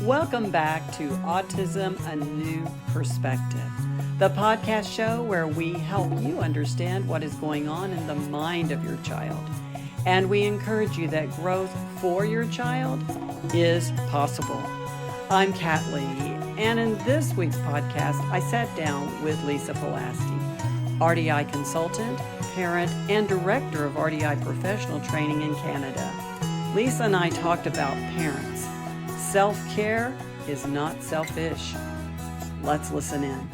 Welcome back to Autism, a New Perspective, the podcast show where we help you understand what is going on in the mind of your child. And we encourage you that growth for your child is possible. I'm Kat Lee, and in this week's podcast, I sat down with Lisa Palasti, RDI consultant, parent, and director of RDI professional training in Canada. Lisa and I talked about parents. Self-care is not selfish. Let's listen in.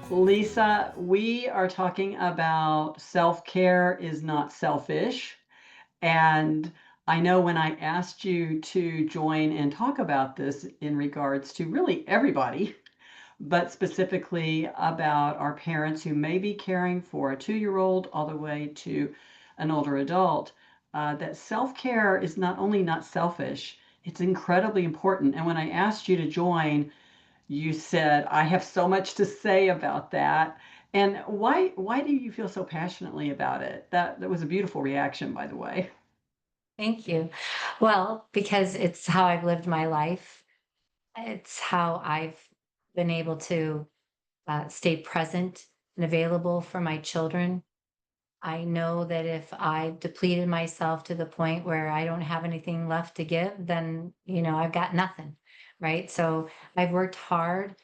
Lisa, we are talking about self-care is not selfish. And I know when I asked you to join and talk about this in regards to really everybody, but specifically about our parents who may be caring for a 2-year-old all the way to an older adult, that self-care is not only not selfish, it's incredibly important. And when I asked you to join, you said, I have so much to say about that. And why do you feel so passionately about it? That was a beautiful reaction, by the way. Thank you. Well, because it's how I've lived my life. It's how I've been able to stay present and available for my children. I know that if I've depleted myself to the point where I don't have anything left to give, then, I've got nothing, right? So I've worked hard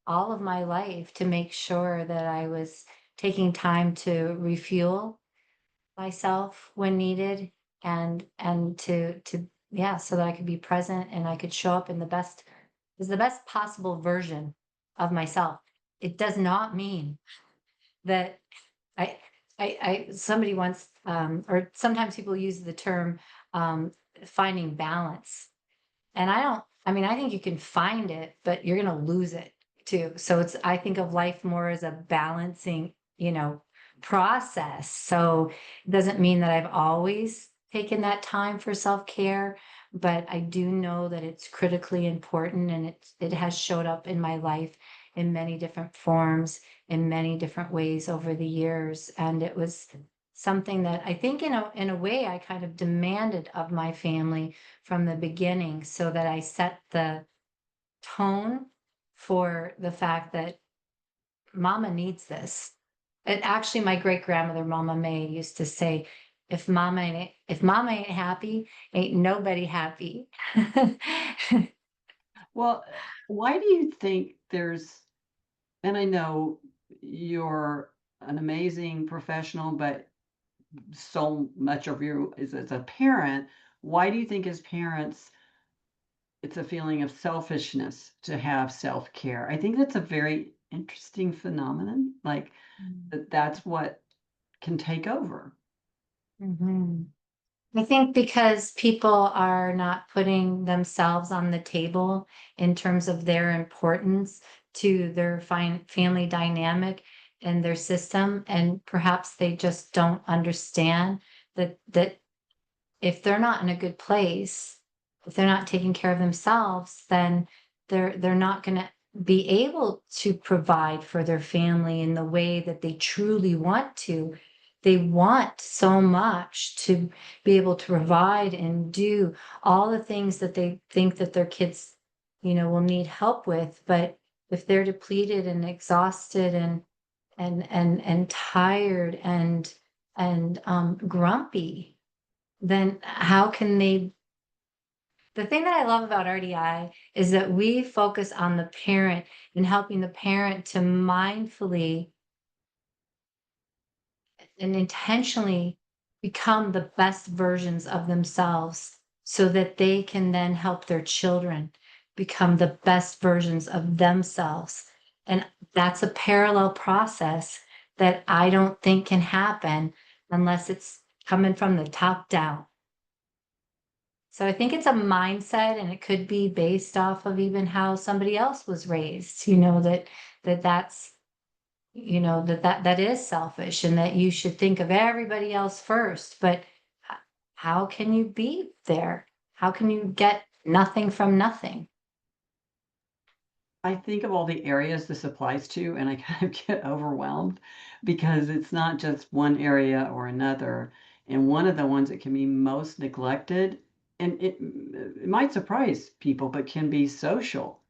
all of my life to make sure that I was taking time to refuel myself when needed and to yeah, so that I could be present and I could show up in the best possible version of myself. It does not mean that I I somebody once or sometimes people use the term finding balance. And I think you can find it, but you're gonna lose it too. So I think of life more as a balancing, process. So it doesn't mean that I've always taken that time for self-care, but I do know that it's critically important and it has showed up in my life in many different forms, in many different ways over the years. And it was something that I think in a way I kind of demanded of my family from the beginning so that I set the tone for the fact that mama needs this. And actually my great grandmother, Mama May, used to say, if mama ain't happy, ain't nobody happy. Well, why do you think and I know you're an amazing professional, but so much of you is as a parent. Why do you think as parents it's a feeling of selfishness to have self-care? I think that's a very interesting phenomenon, like that's what can take over. Mhm. I think because people are not putting themselves on the table in terms of their importance to their family dynamic and their system, and perhaps they just don't understand that if they're not in a good place, if they're not taking care of themselves, then they're not going to be able to provide for their family in the way that they truly want to. They want so much to be able to provide and do all the things that they think that their kids, will need help with. But if they're depleted and exhausted and tired and grumpy, then how can they? The thing that I love about RDI is that we focus on the parent and helping the parent to mindfully and intentionally become the best versions of themselves so that they can then help their children become the best versions of themselves. And that's a parallel process that I don't think can happen unless it's coming from the top down. So I think it's a mindset and it could be based off of even how somebody else was raised, that's that is selfish and that you should think of everybody else first. But how can you be there? How can you get nothing from nothing? I think of all the areas this applies to, and I kind of get overwhelmed because it's not just one area or another. And one of the ones that can be most neglected and it might surprise people, but can be social.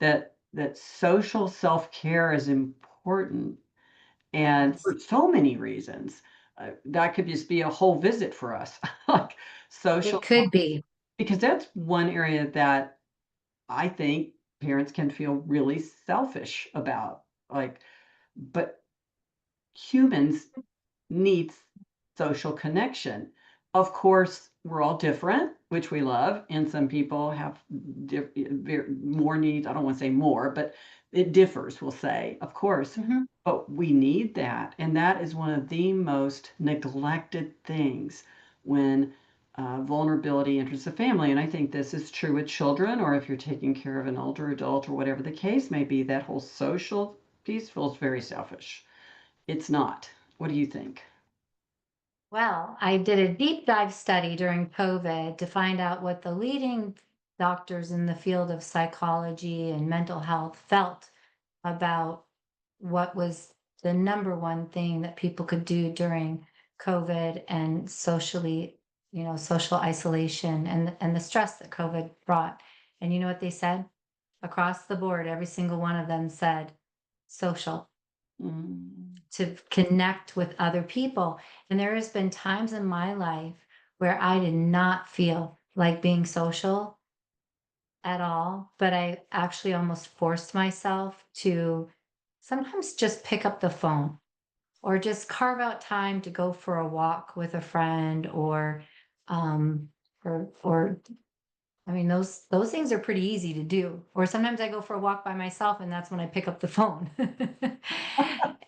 That social self-care is important, and Yes, for so many reasons. That could just be a whole visit for us, like social, it could be. because that's one area that I think parents can feel really selfish about. Like, but humans needs social connection. Of course, we're all different, which we love, and some people have more needs. I don't want to say more, but it differs, we'll say, of course. Mhm. But we need that. And that is one of the most neglected things when vulnerability enters the family. And I think this is true with children, or if you're taking care of an older adult, or whatever the case may be, that whole social piece feels very selfish. It's not. What do you think? Well, I did a deep dive study during COVID to find out what the leading doctors in the field of psychology and mental health felt about what was the number one thing that people could do during COVID and socially, social isolation and the stress that COVID brought. And you know what they said? Across the board, every single one of them said social, Mm. to connect with other people. And there has been times in my life where I did not feel like being social at all, but I actually almost forced myself to sometimes just pick up the phone or just carve out time to go for a walk with a friend um or I mean those things are pretty easy to do. Or sometimes I go for a walk by myself and that's when I pick up the phone.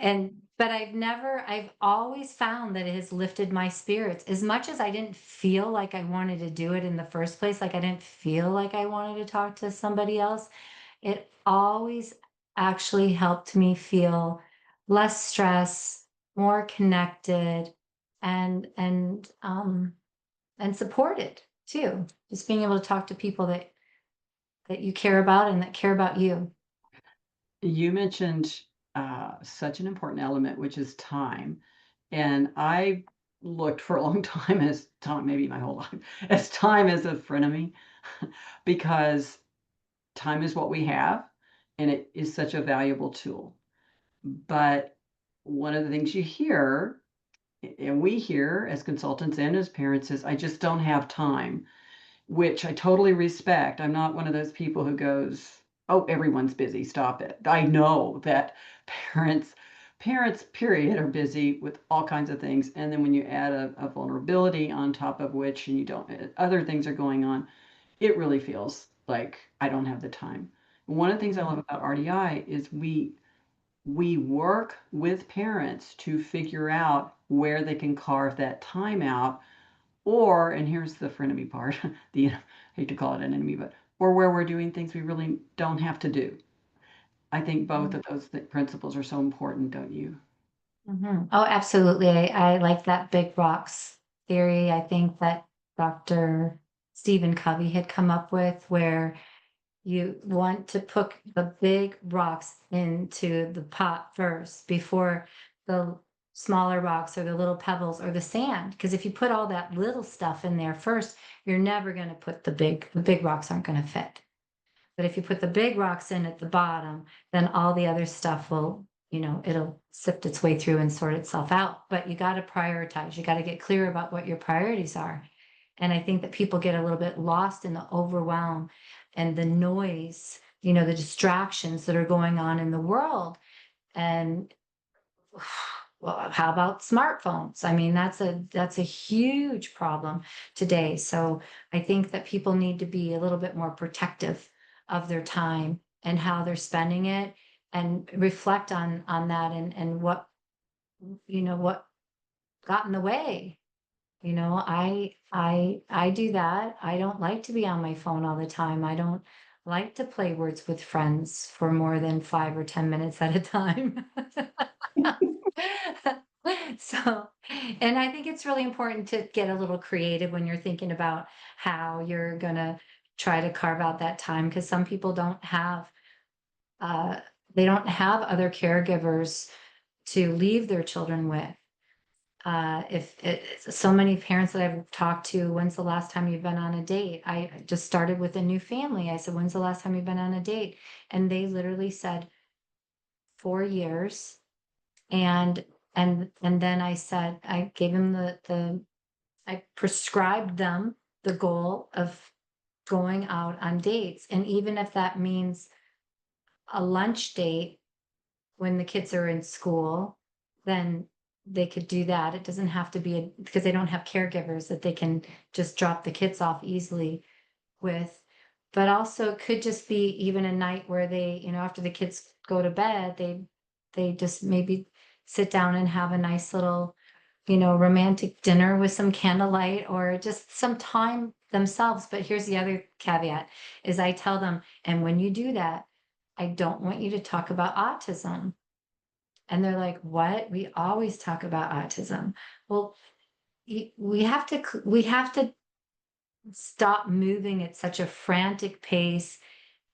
And but I've always found that it has lifted my spirits as much as I didn't feel like I wanted to do it in the first place, like I didn't feel like I wanted to talk to somebody else. It always actually helped me feel less stress, more connected, and and supported too. Just being able to talk to people that you care about and that care about you. You mentioned such an important element, which is time. And I looked for a long time as time, maybe my whole life, as time as a frenemy, because time is what we have, and it is such a valuable tool. But one of the things you hear, and we hear as consultants and as parents, is I just don't have time, which I totally respect. I'm not one of those people who goes, "Oh, everyone's busy, stop it." I know that parents parents, period, are busy with all kinds of things, and then when you add a vulnerability on top of which, and you don't other things are going on, it really feels like I don't have the time. One of the things I love Mhm. about RDI is we work with parents to figure out where they can carve that time out, or, and here's the frenemy part, the, I hate to call it an enemy, but, or where we're doing things we really don't have to do. I think both of those principles are so important, don't you? Mhm. Oh, absolutely. I like that big rocks theory. I think that Dr. Stephen Covey had come up with where you want to put the big rocks into the pot first before the smaller rocks or the little pebbles or the sand. Because if you put all that little stuff in there first, you're never going to put the big rocks aren't going to fit. But if you put the big rocks in at the bottom, then all the other stuff will, it'll sift its way through and sort itself out. But you got to prioritize. You got to get clear about what your priorities are. And I think that people get a little bit lost in the overwhelm and the noise, the distractions that are going on in the world. And well, how about smartphones? I mean, that's a huge problem today. So I think that people need to be a little bit more protective of their time and how they're spending it and reflect on that and what got in the way. I do that. I don't like to be on my phone all the time. I don't like to play words with friends for more than 5 or 10 minutes at a time. So, and I think it's really important to get a little creative when you're thinking about how you're gonna try to carve out that time, because some people uh, they don't have other caregivers to leave their children with. If so many parents that I've talked to, when's the last time you've been on a date? I just started with a new family. I said, when's the last time you've been on a date? And they literally said 4 years. And and then I said, I gave him I prescribed them the goal of going out on dates. And even if that means a lunch date when the kids are in school, then they could do that. It doesn't have to be because they don't have caregivers that they can just drop the kids off easily with. But also it could just be even a night where they, after the kids go to bed, they just maybe sit down and have a nice little, romantic dinner with some candlelight or just some time themselves. But here's the other caveat is I tell them, and when you do that, I don't want you to talk about autism. And they're like, what? We always talk about autism. Well, we have to stop moving at such a frantic pace,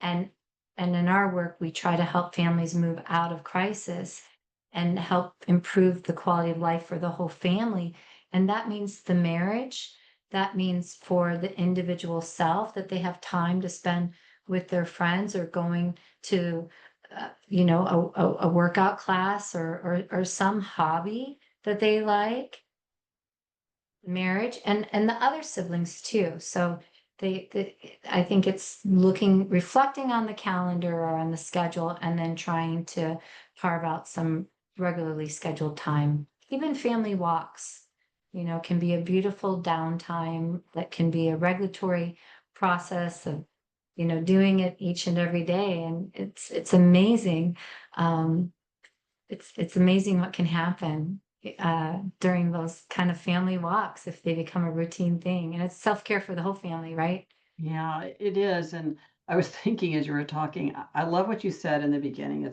and in our work we try to help families move out of crisis and help improve the quality of life for the whole family. And that means the marriage, that means for the individual self that they have time to spend with their friends or going to a workout class or some hobby that they like, marriage, and the other siblings too. So I think it's reflecting on the calendar or on the schedule, and then trying to carve out some regularly scheduled time. Even family walks, can be a beautiful downtime that can be a regulatory process of, doing it each and every day. And it's amazing. Um, it's amazing what can happen during those kind of family walks if they become a routine thing. And it's self-care for the whole family, right? Yeah, it is. And I was thinking as you were talking, I love what you said in the beginning.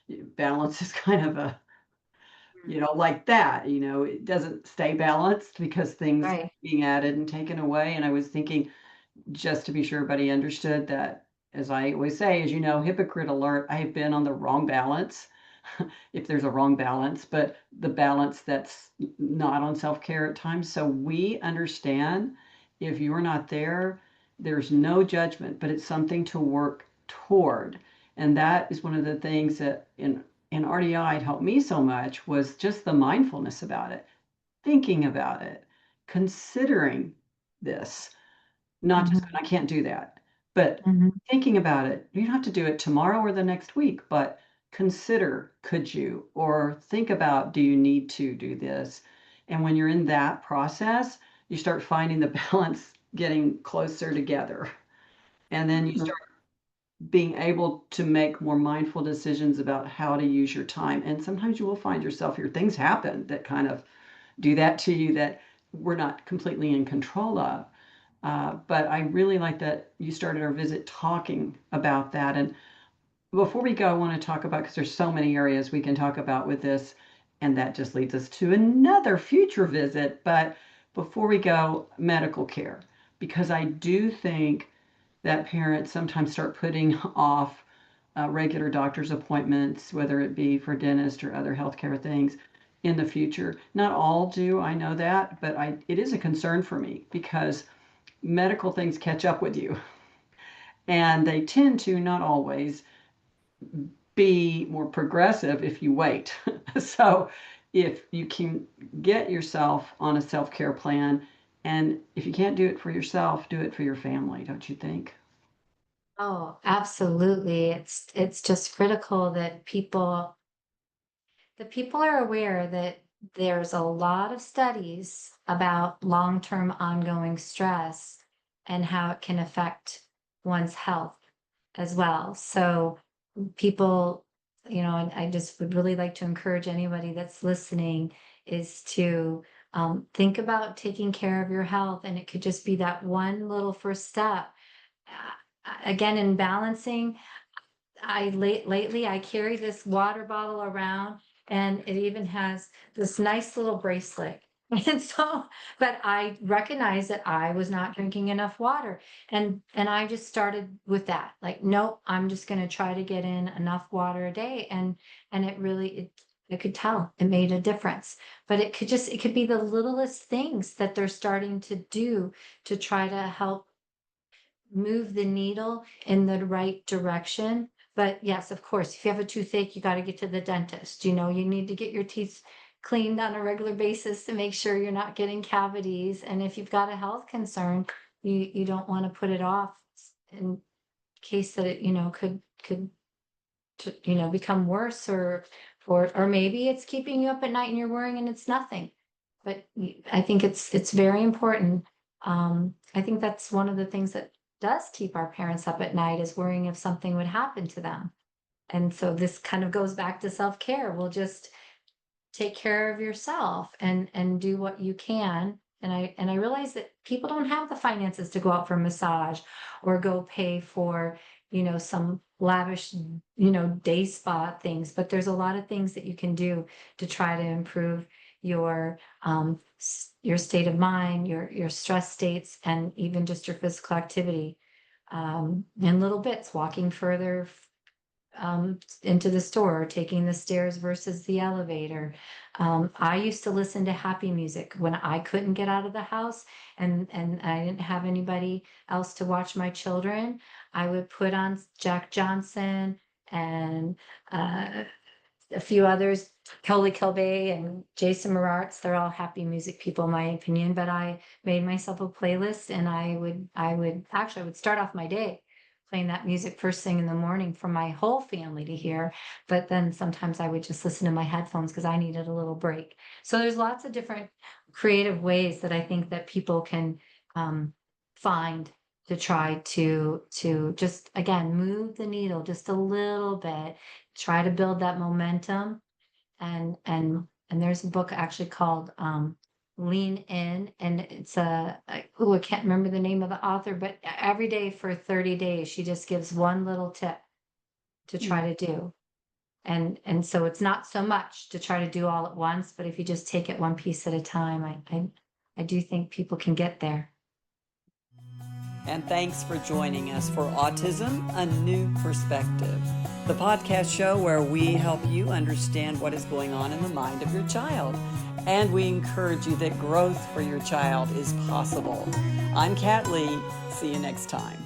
Balance is kind of like that, it doesn't stay balanced because things Right. being added and taken away. And I was thinking, just to be sure everybody understood that, as I always say, as you know, hypocrite alert, I have been on the wrong balance, if there's a wrong balance, but the balance that's not on self-care at times. So we understand if you're not there, there's no judgment, but it's something to work toward. And that is one of the things that in RDI helped me so much was just the mindfulness about it, thinking about it, considering this, not just, Hmm. I can't do that, but Hmm. thinking about it. You don't have to do it tomorrow or the next week, but consider, could you? Or think about, do you need to do this? And when you're in that process, you start finding the balance getting closer together. And then you start being able to make more mindful decisions about how to use your time. And sometimes you will find yourself here, things happen that kind of do that to you that we're not completely in control of. But I really like that you started our visit talking about that. And before we go, I want to talk about, because there's so many areas we can talk about with this, and that just leads us to another future visit. But before we go, medical care, because I do think that parents sometimes start putting off regular doctor's appointments, whether it be for dentist or other healthcare things in the future. Not all do, I know that, but it is a concern for me because medical things catch up with you. And they tend to, not always, be more progressive if you wait. So if you can get yourself on a self care plan, and if you can't do it for yourself, do it for your family, don't you think? Oh, absolutely. It's just critical that people are aware that there's a lot of studies about long-term ongoing stress and how it can affect one's health as well. So people, and I just would really like to encourage anybody that's listening is to think about taking care of your health. And it could just be that one little first step. Again, in balancing, lately I carry this water bottle around, and it even has this nice little bracelet. And so, but I recognized that I was not drinking enough water. And I just started with that. Like, nope, I'm just gonna try to get in enough water a day. And it really I could tell it made a difference. But it could be the littlest things that they're starting to do to try to help move the needle in the right direction. But yes, of course, if you have a toothache, you got to get to the dentist. You know, you need to get your teeth cleaned on a regular basis to make sure you're not getting cavities. And if you've got a health concern, you don't want to put it off in case that it, could become worse, or maybe it's keeping you up at night and you're worrying and it's nothing. But I think it's very important. I think that's one of the things that does keep our parents up at night, is worrying if something would happen to them. And so this kind of goes back to self-care. We'll just take care of yourself and do what you can. And I realize that people don't have the finances to go out for a massage or go pay for, some lavish, day spa things, but there's a lot of things that you can do to try to improve your your state of mind, your stress states, and even just your physical activity. In little bits, walking further into the store, or taking the stairs versus the elevator. I used to listen to happy music when I couldn't get out of the house, and I didn't have anybody else to watch my children. I would put on Jack Johnson and a few others, Kelly Kilbay and Jason Mraz. They're all happy music people, in my opinion. But I made myself a playlist, and I would start off my day playing that music first thing in the morning for my whole family to hear. But then sometimes I would just listen to my headphones because I needed a little break. So there's lots of different creative ways that I think that people can find to try to just, again, move the needle just a little bit, try to build that momentum. And there's a book actually called Lean In, and it's I can't remember the name of the author, but every day for 30 days she just gives one little tip to try to do. And so it's not so much to try to do all at once, but if you just take it one piece at a time, I do think people can get there. And thanks for joining us for Autism, A New Perspective, the podcast show where we help you understand what is going on in the mind of your child. And we encourage you that growth for your child is possible. I'm Kat Lee. See you next time.